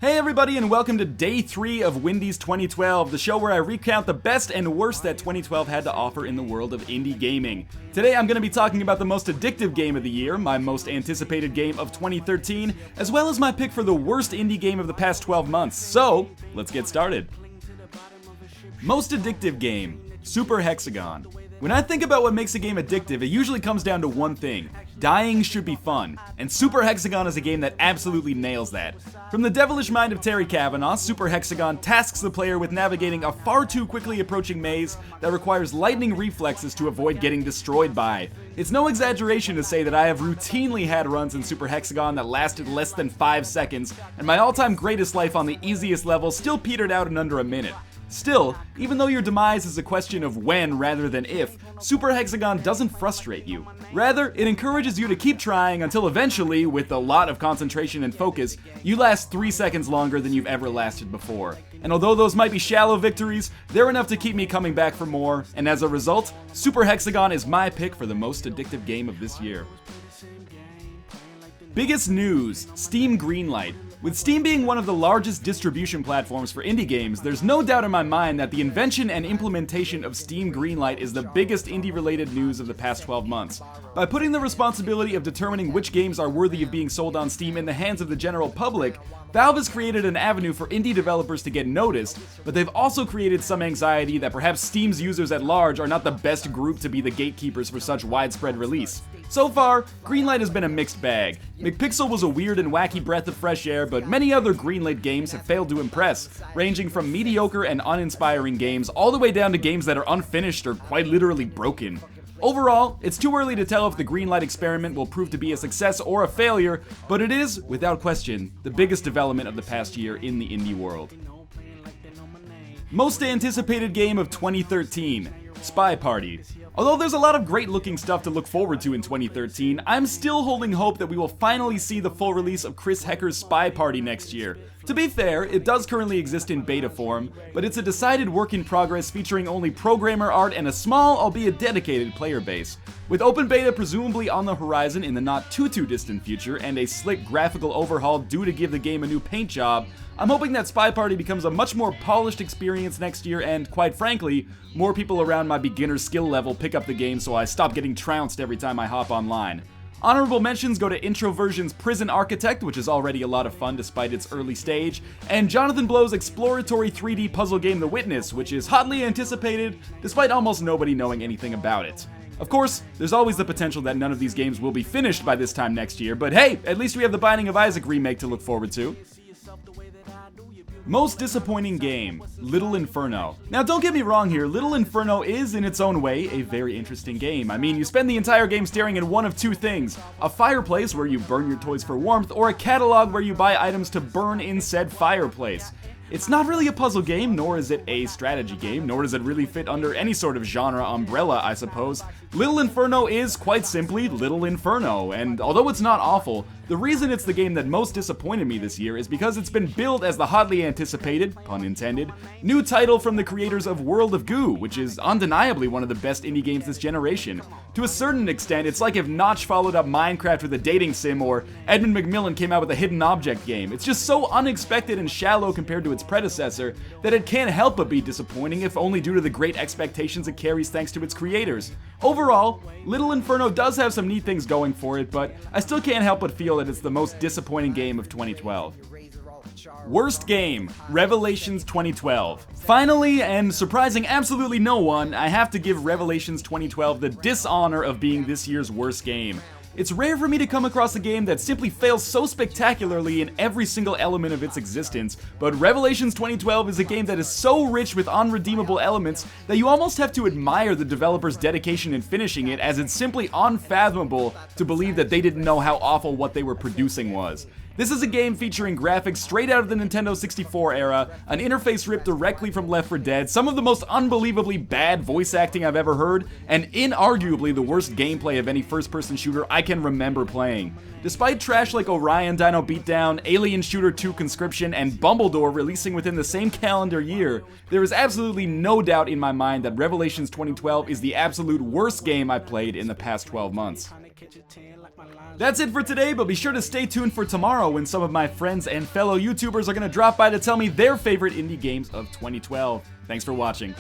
Hey everybody, and welcome to Day 3 of Windies 2012, the show where I recount the best and worst that 2012 had to offer in the world of indie gaming. Today I'm going to be talking about the most addictive game of the year, my most anticipated game of 2013, as well as my pick for the worst indie game of the past 12 months. So, let's get started. Most addictive game, Super Hexagon. When I think about what makes a game addictive, it usually comes down to one thing. Dying should be fun, and Super Hexagon is a game that absolutely nails that. From the devilish mind of Terry Kavanagh, Super Hexagon tasks the player with navigating a far too quickly approaching maze that requires lightning reflexes to avoid getting destroyed by. It's no exaggeration to say that I have routinely had runs in Super Hexagon that lasted less than 5 seconds, and my all-time greatest life on the easiest level still petered out in under a minute. Still, even though your demise is a question of when rather than if, Super Hexagon doesn't frustrate you. Rather, it encourages you to keep trying until eventually, with a lot of concentration and focus, you last 3 seconds longer than you've ever lasted before. And although those might be shallow victories, they're enough to keep me coming back for more, and as a result, Super Hexagon is my pick for the most addictive game of this year. Biggest news, Steam greenlight. With Steam being one of the largest distribution platforms for indie games, there's no doubt in my mind that the invention and implementation of Steam Greenlight is the biggest indie-related news of the past 12 months. By putting the responsibility of determining which games are worthy of being sold on Steam in the hands of the general public, Valve has created an avenue for indie developers to get noticed, but they've also created some anxiety that perhaps Steam's users at large are not the best group to be the gatekeepers for such widespread release. So far, Greenlight has been a mixed bag. McPixel was a weird and wacky breath of fresh air, but many other Greenlight games have failed to impress, ranging from mediocre and uninspiring games all the way down to games that are unfinished or quite literally broken. Overall, it's too early to tell if the Greenlight experiment will prove to be a success or a failure, but it is, without question, the biggest development of the past year in the indie world. Most anticipated game of 2013, Spy Party. Although there's a lot of great looking stuff to look forward to in 2013, I'm still holding hope that we will finally see the full release of Chris Hecker's Spy Party next year. To be fair, it does currently exist in beta form, but it's a decided work in progress featuring only programmer art and a small, albeit dedicated, player base. With open beta presumably on the horizon in the not too distant future, and a slick graphical overhaul due to give the game a new paint job, I'm hoping that Spy Party becomes a much more polished experience next year and, quite frankly, more people around my beginner skill level pick up the game so I stop getting trounced every time I hop online. Honorable mentions go to Introversion's Prison Architect, which is already a lot of fun despite its early stage, and Jonathan Blow's exploratory 3D puzzle game The Witness, which is hotly anticipated despite almost nobody knowing anything about it. Of course, there's always the potential that none of these games will be finished by this time next year, but hey, at least we have the Binding of Isaac remake to look forward to. Most disappointing game, Little Inferno. Now don't get me wrong here, Little Inferno is in its own way a very interesting game. I mean, you spend the entire game staring at one of two things: a fireplace where you burn your toys for warmth, or a catalog where you buy items to burn in said fireplace. It's not really a puzzle game, nor is it a strategy game, nor does it really fit under any sort of genre umbrella, I suppose. Little Inferno is, quite simply, Little Inferno, and although it's not awful, the reason it's the game that most disappointed me this year is because it's been billed as the hotly anticipated, pun intended, new title from the creators of World of Goo, which is undeniably one of the best indie games this generation. To a certain extent, it's like if Notch followed up Minecraft with a dating sim, or Edmund McMillen came out with a hidden object game. It's just so unexpected and shallow compared to its predecessor that it can't help but be disappointing, if only due to the great expectations it carries thanks to its creators. Overall, Little Inferno does have some neat things going for it, but I still can't help but feel that it's the most disappointing game of 2012. Worst game, Revelations 2012. Finally, and surprising absolutely no one, I have to give Revelations 2012 the dishonor of being this year's worst game. It's rare for me to come across a game that simply fails so spectacularly in every single element of its existence, but Revelations 2012 is a game that is so rich with unredeemable elements that you almost have to admire the developer's dedication in finishing it, as it's simply unfathomable to believe that they didn't know how awful what they were producing was. This is a game featuring graphics straight out of the Nintendo 64 era, an interface ripped directly from Left 4 Dead, some of the most unbelievably bad voice acting I've ever heard, and inarguably the worst gameplay of any first-person shooter I can remember playing. Despite trash like Orion Dino Beatdown, Alien Shooter 2 Conscription, and Bumbledore releasing within the same calendar year, there is absolutely no doubt in my mind that Revelations 2012 is the absolute worst game I've played in the past 12 months. That's it for today, but be sure to stay tuned for tomorrow when some of my friends and fellow YouTubers are going to drop by to tell me their favorite indie games of 2012. Thanks for watching.